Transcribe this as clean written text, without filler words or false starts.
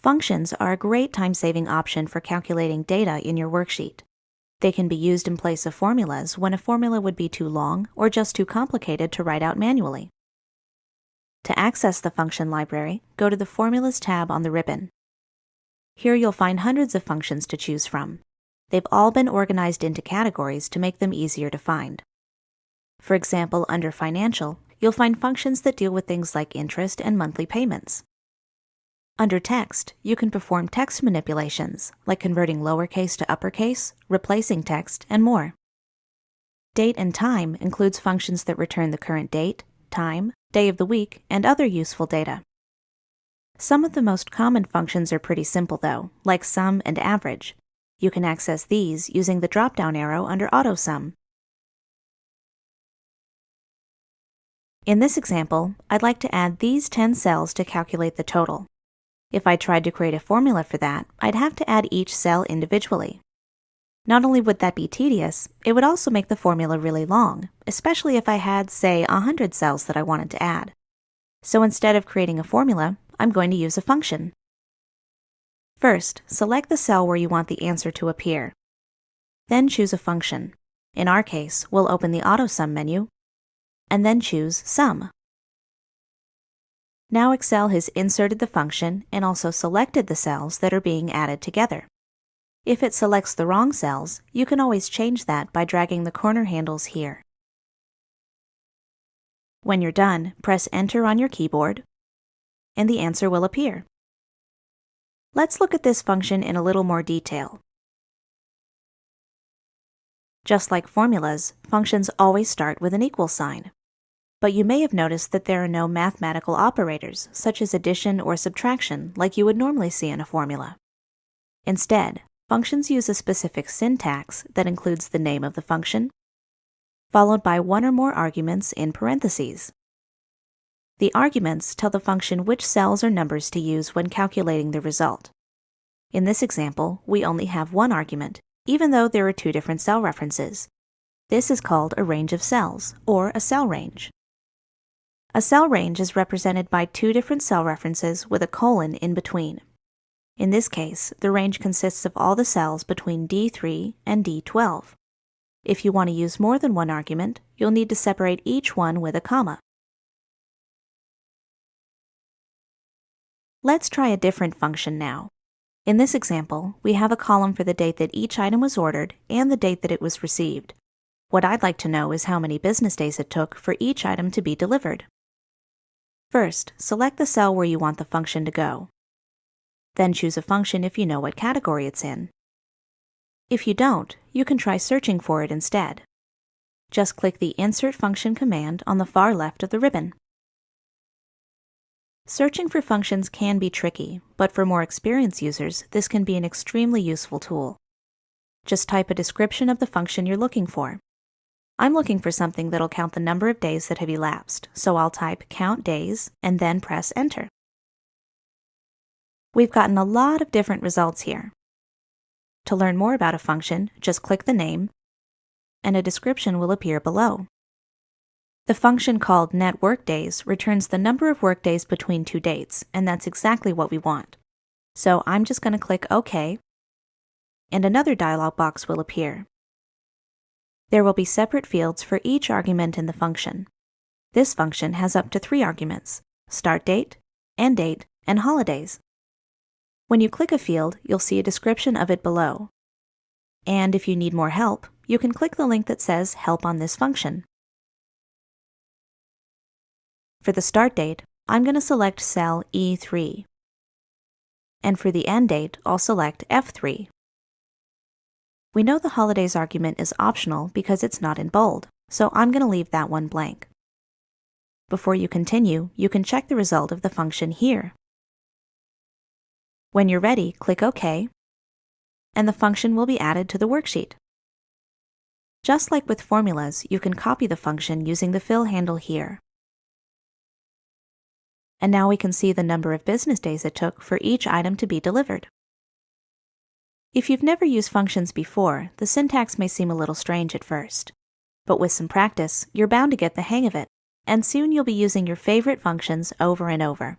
Functions are a great time-saving option for calculating data in your worksheet. They can be used in place of formulas when a formula would be too long or just too complicated to write out manually. To access the function library, go to the Formulas tab on the ribbon. Here you'll find hundreds of functions to choose from. They've all been organized into categories to make them easier to find. For example, under Financial, you'll find functions that deal with things like interest and monthly payments. Under Text, you can perform text manipulations, like converting lowercase to uppercase, replacing text, and more. Date and Time includes functions that return the current date, time, day of the week, and other useful data. Some of the most common functions are pretty simple though, like sum and average. You can access these using the drop-down arrow under AutoSum. In this example, I'd like to add these 10 cells to calculate the total. If I tried to create a formula for that, I'd have to add each cell individually. Not only would that be tedious, it would also make the formula really long, especially if I had, say, 100 cells that I wanted to add. So instead of creating a formula, I'm going to use a function. First, select the cell where you want the answer to appear. Then choose a function. In our case, we'll open the AutoSum menu, and then choose Sum. Now Excel has inserted the function and also selected the cells that are being added together. If it selects the wrong cells, you can always change that by dragging the corner handles here. When you're done, press Enter on your keyboard, and the answer will appear. Let's look at this function in a little more detail. Just like formulas, functions always start with an equal sign. But you may have noticed that there are no mathematical operators, such as addition or subtraction, like you would normally see in a formula. Instead, functions use a specific syntax that includes the name of the function, followed by one or more arguments in parentheses. The arguments tell the function which cells or numbers to use when calculating the result. In this example, we only have one argument, even though there are two different cell references. This is called a range of cells, or a cell range. A cell range is represented by two different cell references with a colon in between. In this case, the range consists of all the cells between D3 and D12. If you want to use more than one argument, you'll need to separate each one with a comma. Let's try a different function now. In this example, we have a column for the date that each item was ordered and the date that it was received. What I'd like to know is how many business days it took for each item to be delivered. First, select the cell where you want the function to go. Then choose a function if you know what category it's in. If you don't, you can try searching for it instead. Just click the Insert Function command on the far left of the ribbon. Searching for functions can be tricky, but for more experienced users, this can be an extremely useful tool. Just type a description of the function you're looking for. I'm looking for something that'll count the number of days that have elapsed, so I'll type count days and then press Enter. We've gotten a lot of different results here. To learn more about a function, just click the name, and a description will appear below. The function called net workdays returns the number of workdays between two dates, and that's exactly what we want. So I'm just going to click OK, and another dialog box will appear. There will be separate fields for each argument in the function. This function has up to 3 arguments: start date, end date, and holidays. When you click a field, you'll see a description of it below. And if you need more help, you can click the link that says Help on this function. For the start date, I'm going to select cell E3. And for the end date, I'll select F3. We know the holidays argument is optional because it's not in bold, so I'm going to leave that one blank. Before you continue, you can check the result of the function here. When you're ready, click OK, and the function will be added to the worksheet. Just like with formulas, you can copy the function using the fill handle here. And now we can see the number of business days it took for each item to be delivered. If you've never used functions before, the syntax may seem a little strange at first. But with some practice, you're bound to get the hang of it, and soon you'll be using your favorite functions over and over.